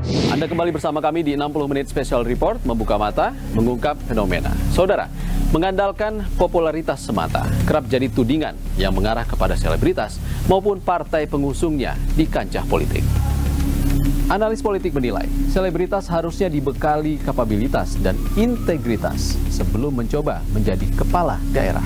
Anda kembali bersama kami di 60 Menit Special Report, membuka mata, mengungkap fenomena. Saudara, mengandalkan popularitas semata kerap jadi tudingan yang mengarah kepada selebritas maupun partai pengusungnya di kancah politik. Analis politik menilai, selebritas harusnya dibekali kapabilitas dan integritas sebelum mencoba menjadi kepala daerah.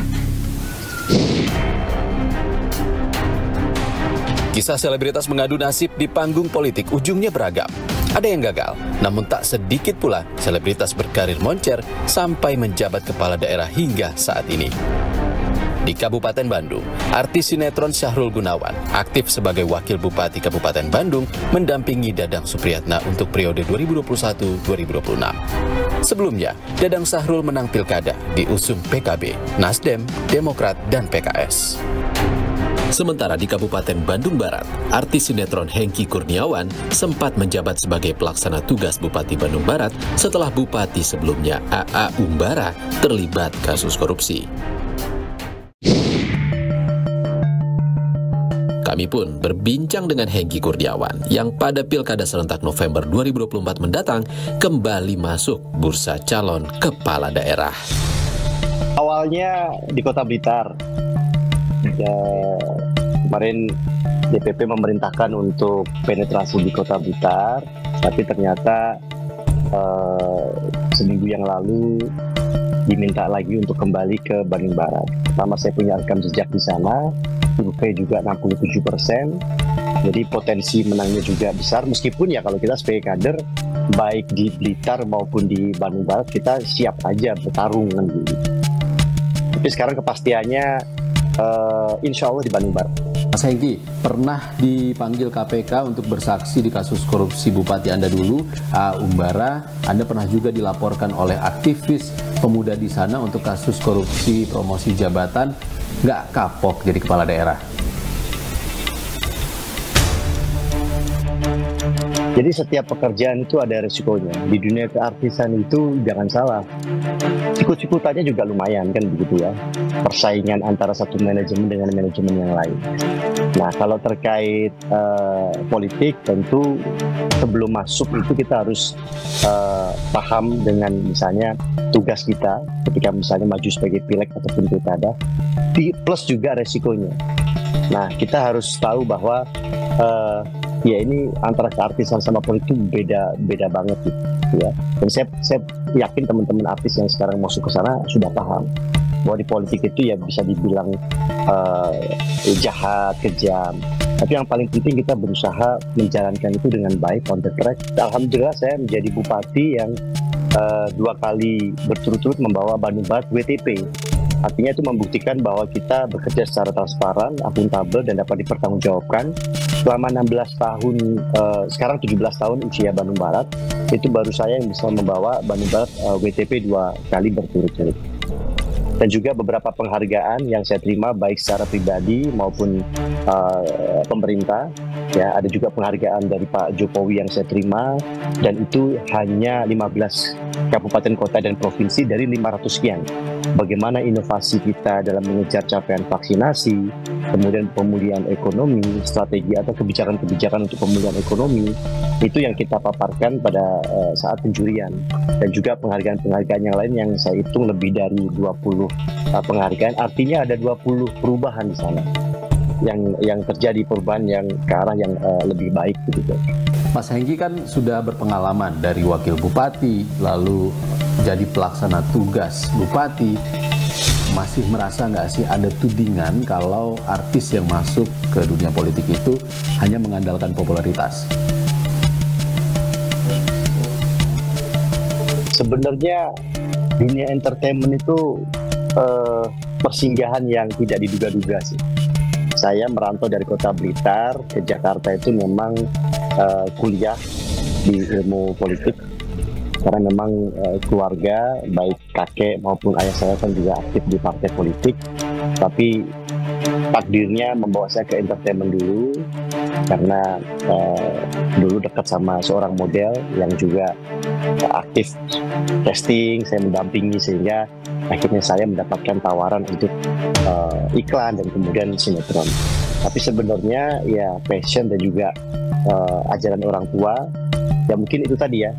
Kisah selebritas mengadu nasib di panggung politik ujungnya beragam. Ada yang gagal, namun tak sedikit pula selebritas berkarir moncer sampai menjabat kepala daerah hingga saat ini. Di Kabupaten Bandung, artis sinetron Syahrul Gunawan aktif sebagai Wakil Bupati Kabupaten Bandung mendampingi Dadang Supriyatna untuk periode 2021-2026. Sebelumnya, Dadang Syahrul menang pilkada diusung PKB, Nasdem, Demokrat, dan PKS. Sementara di Kabupaten Bandung Barat, artis sinetron Hengky Kurniawan sempat menjabat sebagai pelaksana tugas Bupati Bandung Barat setelah Bupati sebelumnya AA Umbara terlibat kasus korupsi. Kami pun berbincang dengan Hengky Kurniawan yang pada Pilkada serentak November 2024 mendatang kembali masuk bursa calon kepala daerah. Awalnya di Kota Blitar. Kemarin DPP memerintahkan untuk penetrasi di Kota Blitar, tapi ternyata seminggu yang lalu diminta lagi untuk kembali ke Bandung Barat. Pertama saya punya rekam jejak di sana, survei juga 67%, jadi potensi menangnya juga besar. Meskipun ya kalau kita sebagai kader, baik di Blitar maupun di Bandung Barat, kita siap aja bertarung kan gitu. Tapi sekarang kepastiannya insya Allah di Bandung Barat. Mas Hengky, pernah dipanggil KPK untuk bersaksi di kasus korupsi Bupati Anda dulu, Umbara. Anda pernah juga dilaporkan oleh aktivis pemuda di sana untuk kasus korupsi promosi jabatan. Nggak kapok jadi kepala daerah? Jadi setiap pekerjaan itu ada resikonya. Di dunia keartisan itu jangan salah, sikut-sikutannya juga lumayan kan begitu ya. Persaingan antara satu manajemen dengan manajemen yang lain. Nah kalau terkait politik tentu sebelum masuk itu kita harus paham dengan misalnya tugas kita ketika misalnya maju sebagai pileg ataupun pilkada, plus juga resikonya. Nah kita harus tahu bahwa ya ini antara keartisan sama politik beda banget gitu ya. Dan saya yakin teman-teman artis yang sekarang masuk ke sana sudah paham bahwa di politik itu ya bisa dibilang jahat, kejam. Tapi yang paling penting kita berusaha menjalankan itu dengan baik, on the track. Alhamdulillah saya menjadi bupati yang 2 kali berturut-turut membawa Bandung Barat WTP. Artinya itu membuktikan bahwa kita bekerja secara transparan, akuntabel, dan dapat dipertanggungjawabkan. Selama 16 tahun, sekarang 17 tahun usia Bandung Barat, itu baru saya yang bisa membawa Bandung Barat WTP 2 kali berturut-turut. Dan juga beberapa penghargaan yang saya terima baik secara pribadi maupun pemerintah. Ya, ada juga penghargaan dari Pak Jokowi yang saya terima, dan itu hanya 15 kabupaten kota dan provinsi dari 500 sekian. Bagaimana inovasi kita dalam mengejar capaian vaksinasi, kemudian pemulihan ekonomi, strategi atau kebijakan-kebijakan untuk pemulihan ekonomi, itu yang kita paparkan pada saat penjurian. Dan juga penghargaan-penghargaan yang lain yang saya hitung lebih dari 20 penghargaan, artinya ada 20 perubahan di sana. Yang terjadi perubahan yang ke arah yang lebih baik begitu. Mas Hengky kan sudah berpengalaman dari wakil bupati, lalu jadi pelaksana tugas bupati. Masih merasa nggak sih ada tudingan kalau artis yang masuk ke dunia politik itu hanya mengandalkan popularitas? Sebenarnya dunia entertainment itu persinggahan yang tidak diduga-duga sih. Saya merantau dari Kota Blitar ke Jakarta itu memang kuliah di ilmu politik, karena memang keluarga baik kakek maupun ayah saya kan juga aktif di partai politik, tapi takdirnya membawa saya ke entertainment dulu karena dulu dekat sama seorang model yang juga aktif casting, saya mendampingi sehingga akhirnya saya mendapatkan tawaran untuk iklan dan kemudian sinetron. Tapi sebenarnya ya passion dan juga ajaran orang tua Ya mungkin itu tadi ya,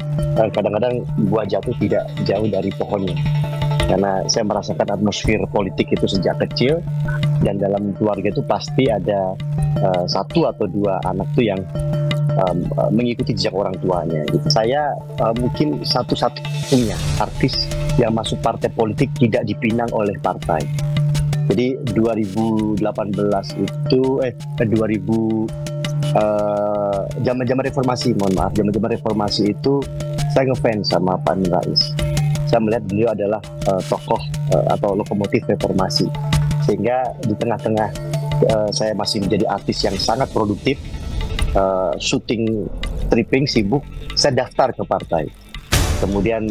kadang-kadang buah jatuh tidak jauh dari pohonnya. Karena saya merasakan atmosfer politik itu sejak kecil, dan dalam keluarga itu pasti ada satu atau dua anak tuh yang mengikuti jejak orang tuanya. Gitu. Saya mungkin satu-satunya artis yang masuk partai politik tidak dipinang oleh partai. Jadi 2018 itu zaman-zaman reformasi, zaman-zaman reformasi itu saya ngefans sama Pak Amin Rais. Saya melihat beliau adalah tokoh atau lokomotif reformasi, sehingga di tengah-tengah saya masih menjadi artis yang sangat produktif, syuting, stripping, sibuk, saya daftar ke partai. Kemudian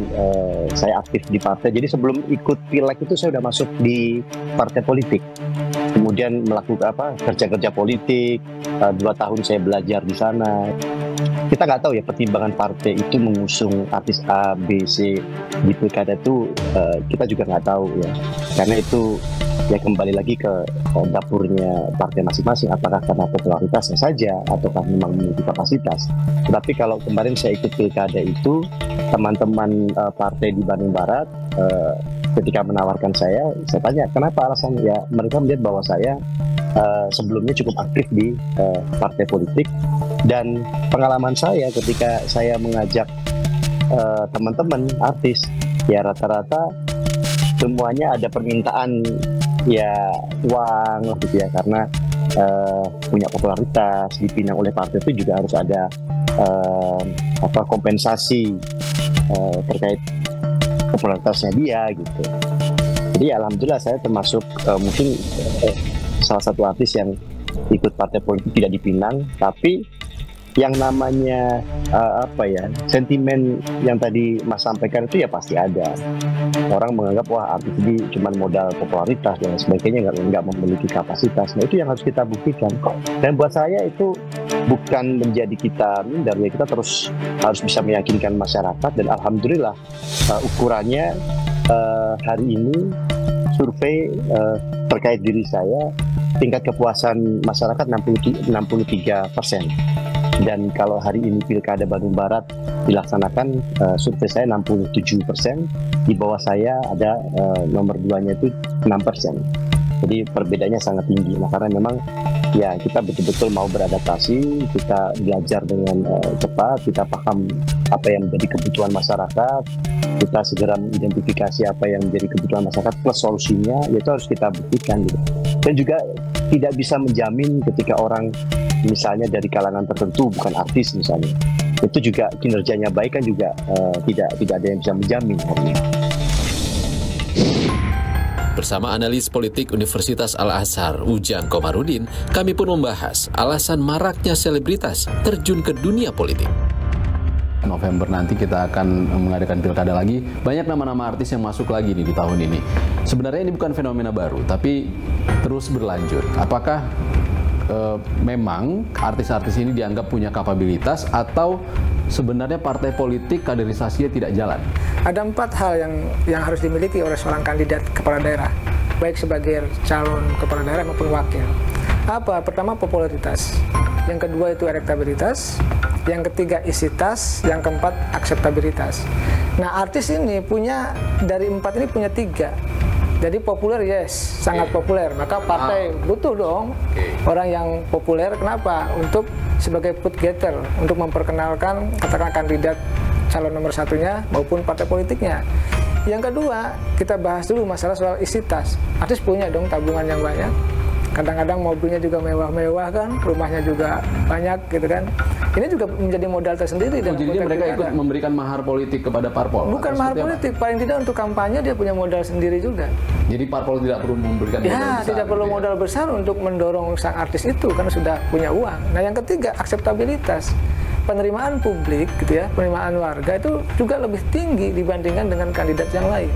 saya aktif di partai. Jadi sebelum ikut pileg itu saya sudah masuk di partai politik. Kemudian melakukan kerja-kerja politik. 2 tahun saya belajar di sana. Kita nggak tahu ya pertimbangan partai itu mengusung artis A, B, C di pilkada itu, kita juga nggak tahu ya. Karena itu ya kembali lagi ke dapurnya partai masing-masing, apakah karena popularitasnya saja ataukah memang memiliki kapasitas. Tetapi kalau kemarin saya ikut pilkada itu, teman-teman partai di Bandung Barat ketika menawarkan saya tanya kenapa alasannya. Ya mereka melihat bahwa saya sebelumnya cukup aktif di partai politik, dan pengalaman saya ketika saya mengajak teman-teman artis, ya rata-rata semuanya ada permintaan ya uang gitu ya, karena punya popularitas, dipinang oleh partai itu juga harus ada kompensasi terkait popularitasnya dia gitu. Jadi alhamdulillah saya termasuk mungkin salah satu artis yang ikut partai politik tidak dipinang, tapi yang namanya sentimen yang tadi Mas sampaikan itu ya pasti ada. Orang menganggap wah artis ini cuma modal popularitas dan sebagainya, nggak memiliki kapasitas. Nah itu yang harus kita buktikan. Dan buat saya itu bukan menjadi kita minder, ya kita terus harus bisa meyakinkan masyarakat. Dan alhamdulillah ukurannya hari ini survei terkait diri saya, tingkat kepuasan masyarakat 63%. Dan kalau hari ini Pilkada Bandung Barat dilaksanakan, survei saya 67%, di bawah saya ada nomor 2-nya itu 6%. Jadi perbedaannya sangat tinggi. Nah karena memang ya kita betul-betul mau beradaptasi, kita belajar dengan cepat, kita paham apa yang menjadi kebutuhan masyarakat, kita segera mengidentifikasi apa yang menjadi kebutuhan masyarakat plus solusinya, yaitu harus kita buktikan gitu. Dan juga tidak bisa menjamin ketika orang misalnya dari kalangan tertentu, bukan artis misalnya, itu juga kinerjanya baik kan juga tidak ada yang bisa menjamin. Bersama analis politik Universitas Al-Azhar, Ujang Komarudin, kami pun membahas alasan maraknya selebritas terjun ke dunia politik. November nanti kita akan mengadakan pilkada lagi. Banyak nama-nama artis yang masuk lagi nih di tahun ini. Sebenarnya ini bukan fenomena baru, tapi terus berlanjut. Apakah memang artis-artis ini dianggap punya kapabilitas, atau sebenarnya partai politik kaderisasinya tidak jalan? Ada 4 hal yang harus dimiliki oleh seorang kandidat kepala daerah, baik sebagai calon kepala daerah maupun wakil. Apa? Pertama, popularitas. Yang kedua itu elektabilitas. Yang ketiga isitas. Yang keempat akseptabilitas. Nah, artis ini punya, dari 4 ini punya 3. Jadi populer, yes, sangat populer. Maka partai butuh dong orang yang populer. Kenapa? Untuk sebagai foot getter, untuk memperkenalkan katakan kandidat calon nomor 1-nya maupun partai politiknya. Yang kedua, kita bahas dulu masalah soal isitas. Artis punya dong tabungan yang banyak. Kadang-kadang mobilnya juga mewah-mewah kan, rumahnya juga banyak gitu kan. Ini juga menjadi modal tersendiri. Jadi mereka ikut memberikan mahar politik kepada parpol? Bukan mahar politik, paling tidak untuk kampanye dia punya modal sendiri juga. Jadi parpol tidak perlu memberikan modal besar? Tidak perlu modal besar untuk mendorong sang artis itu, karena sudah punya uang. Nah yang ketiga, akseptabilitas. Penerimaan publik gitu ya, penerimaan warga itu juga lebih tinggi dibandingkan dengan kandidat yang lain.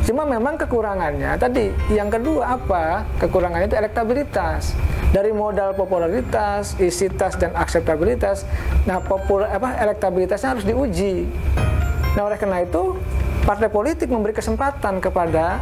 Cuma memang kekurangannya tadi, yang kedua apa? Kekurangannya itu elektabilitas. Dari modal popularitas, isitas, dan akseptabilitas, nah elektabilitasnya harus diuji. Nah oleh karena itu, partai politik memberi kesempatan kepada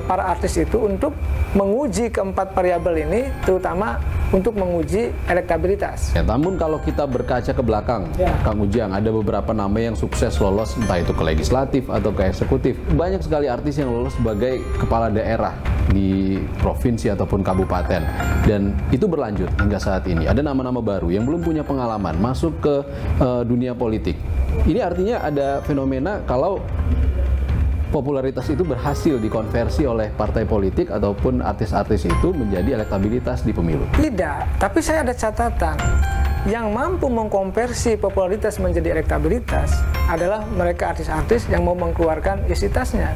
para artis itu untuk menguji keempat variabel ini, terutama untuk menguji elektabilitas. Ya, namun kalau kita berkaca ke belakang, Kang Ujang, ada beberapa nama yang sukses lolos entah itu ke legislatif atau ke eksekutif. Banyak sekali artis yang lolos sebagai kepala daerah di provinsi ataupun kabupaten, dan itu berlanjut hingga saat ini. Ada nama-nama baru yang belum punya pengalaman masuk ke dunia politik. Ini artinya ada fenomena kalau popularitas itu berhasil dikonversi oleh partai politik ataupun artis-artis itu menjadi elektabilitas di pemilu. Tidak, tapi saya ada catatan. Yang mampu mengkonversi popularitas menjadi elektabilitas adalah mereka artis-artis yang mau mengeluarkan isi tasnya.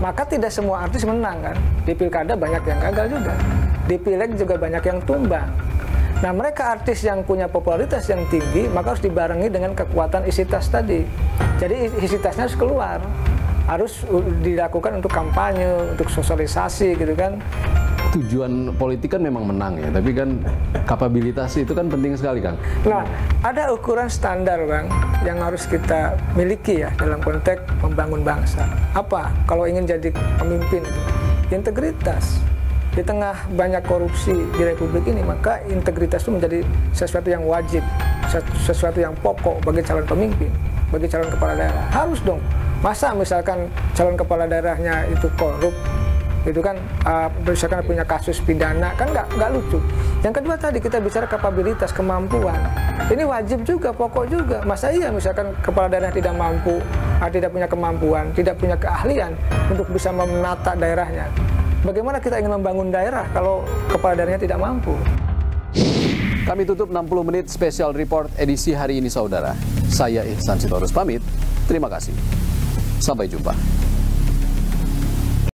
Maka tidak semua artis menang kan. Di pilkada banyak yang gagal juga. Di pileg juga banyak yang tumbang. Nah, mereka artis yang punya popularitas yang tinggi, maka harus dibarengi dengan kekuatan isi tas tadi. Jadi isi tasnya harus keluar. Harus dilakukan untuk kampanye, untuk sosialisasi gitu kan. Tujuan politik kan memang menang ya, tapi kan kapabilitas itu kan penting sekali, Kang. Nah, ada ukuran standar, Bang, yang harus kita miliki ya dalam konteks membangun bangsa. Apa? Kalau ingin jadi pemimpin, integritas. Di tengah banyak korupsi di Republik ini, maka integritas itu menjadi sesuatu yang wajib, sesuatu yang pokok bagi calon pemimpin, bagi calon kepala daerah. Harus dong. Masa misalkan calon kepala daerahnya itu korup, itu kan misalkan punya kasus pidana, kan nggak lucu. Yang kedua tadi kita bicara kapabilitas, kemampuan. Ini wajib juga, pokok juga. Masa iya misalkan kepala daerah tidak mampu, tidak punya kemampuan, tidak punya keahlian untuk bisa menata daerahnya. Bagaimana kita ingin membangun daerah kalau kepala daerahnya tidak mampu? Kami tutup 60 menit special report edisi hari ini, saudara. Saya Ihsan Sitorus pamit. Terima kasih. Sampai jumpa.